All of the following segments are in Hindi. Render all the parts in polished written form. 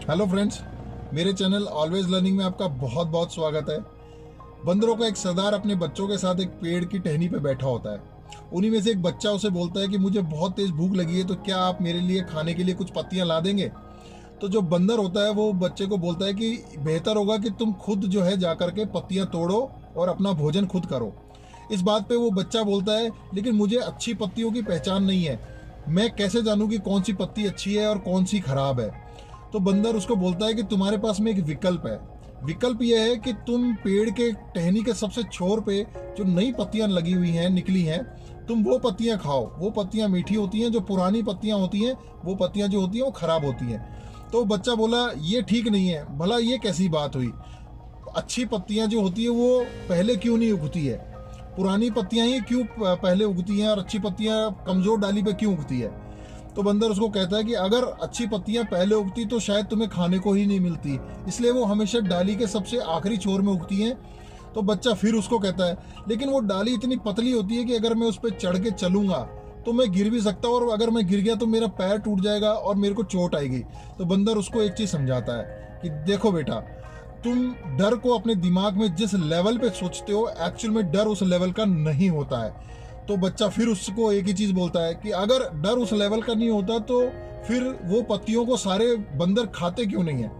हेलो फ्रेंड्स, मेरे चैनल ऑलवेज लर्निंग में आपका बहुत बहुत स्वागत है। बंदरों का एक सरदार अपने बच्चों के साथ एक पेड़ की टहनी पे बैठा होता है। उन्हीं में से एक बच्चा उसे बोलता है कि मुझे बहुत तेज भूख लगी है, तो क्या आप मेरे लिए खाने के लिए कुछ पत्तियां ला देंगे। तो जो बंदर होता है वो बच्चे को बोलता है कि बेहतर होगा कि तुम खुद जो है जा करके पत्तियां तोड़ो और अपना भोजन खुद करो। इस बात पे वो बच्चा बोलता है, लेकिन मुझे अच्छी पत्तियों की पहचान नहीं है, मैं कैसे जानूं कि कौन सी पत्ती अच्छी है और कौन सी खराब है। तो बंदर उसको बोलता है कि तुम्हारे पास में एक विकल्प है। विकल्प यह है कि तुम पेड़ के टहनी के सबसे छोर पे जो नई पत्तियां लगी हुई हैं, निकली हैं, तुम वो पत्तियां खाओ। वो पत्तियां मीठी होती हैं, जो पुरानी पत्तियां होती हैं वो पत्तियां जो होती हैं वो खराब होती हैं। तो बच्चा बोला ये ठीक नहीं है, भला ये कैसी बात हुई। अच्छी पत्तियां जो होती है वो पहले क्यों नहीं उगती है, पुरानी पत्तियां ही क्यों पहले उगती हैं और अच्छी पत्तियां कमजोर डाली पे क्यों उगती है। तो बंदर उसको कहता है कि अगर अच्छी पत्तियां पहले उगती तो शायद तुम्हें खाने को ही नहीं मिलती, इसलिए वो हमेशा डाली के सबसे आखिरी छोर में उगती हैं। तो बच्चा फिर उसको कहता है लेकिन वो डाली इतनी पतली होती है कि अगर मैं उस पर चढ़ के चलूंगा तो मैं गिर भी सकता हूँ, और अगर मैं गिर गया तो मेरा पैर टूट जाएगा और मेरे को चोट आएगी। तो बंदर उसको एक चीज समझाता है कि देखो बेटा, तुम डर को अपने दिमाग में जिस लेवल पे सोचते हो, एक्चुअल में डर उस लेवल का नहीं होता है। तो बच्चा फिर उसको एक ही चीज बोलता है कि अगर डर उस लेवल का नहीं होता तो फिर वो पत्तियों को सारे बंदर खाते क्यों नहीं है।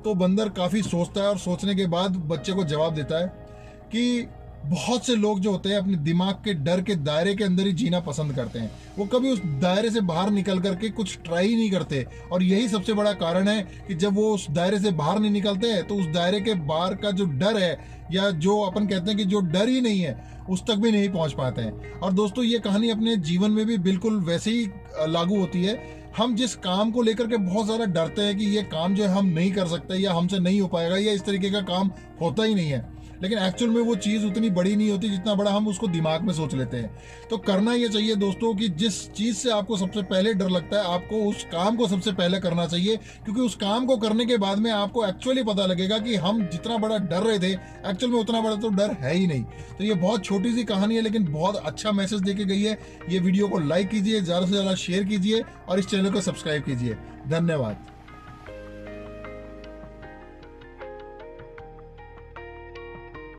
तो बंदर काफी सोचता है और सोचने के बाद बच्चे को जवाब देता है कि बहुत से लोग जो होते हैं अपने दिमाग के डर के दायरे के अंदर ही जीना पसंद करते हैं, वो कभी उस दायरे से बाहर निकल करके कुछ ट्राई नहीं करते। और यही सबसे बड़ा कारण है कि जब वो उस दायरे से बाहर नहीं निकलते हैं तो उस दायरे के बाहर का जो डर है, या जो अपन कहते हैं कि जो डर ही नहीं है, उस तक भी नहीं पहुंच पाते हैं। और दोस्तों, ये कहानी अपने जीवन में भी बिल्कुल वैसे ही लागू होती है। हम जिस काम को लेकर के बहुत ज़्यादा डरते हैं कि ये काम जो है हम नहीं कर सकते, या हमसे नहीं हो पाएगा, या इस तरीके का काम होता ही नहीं है, लेकिन एक्चुअल में वो चीज़ उतनी बड़ी नहीं होती जितना बड़ा हम उसको दिमाग में सोच लेते हैं। तो करना ये चाहिए दोस्तों कि जिस चीज़ से आपको सबसे पहले डर लगता है, आपको उस काम को सबसे पहले करना चाहिए, क्योंकि उस काम को करने के बाद में आपको एक्चुअली पता लगेगा कि हम जितना बड़ा डर रहे थे, एक्चुअल में उतना बड़ा तो डर है ही नहीं। तो ये बहुत छोटी सी कहानी है, लेकिन बहुत अच्छा मैसेज देके गई है। ये वीडियो को लाइक कीजिए, ज़्यादा से ज़्यादा शेयर कीजिए और इस चैनल को सब्सक्राइब कीजिए। धन्यवाद।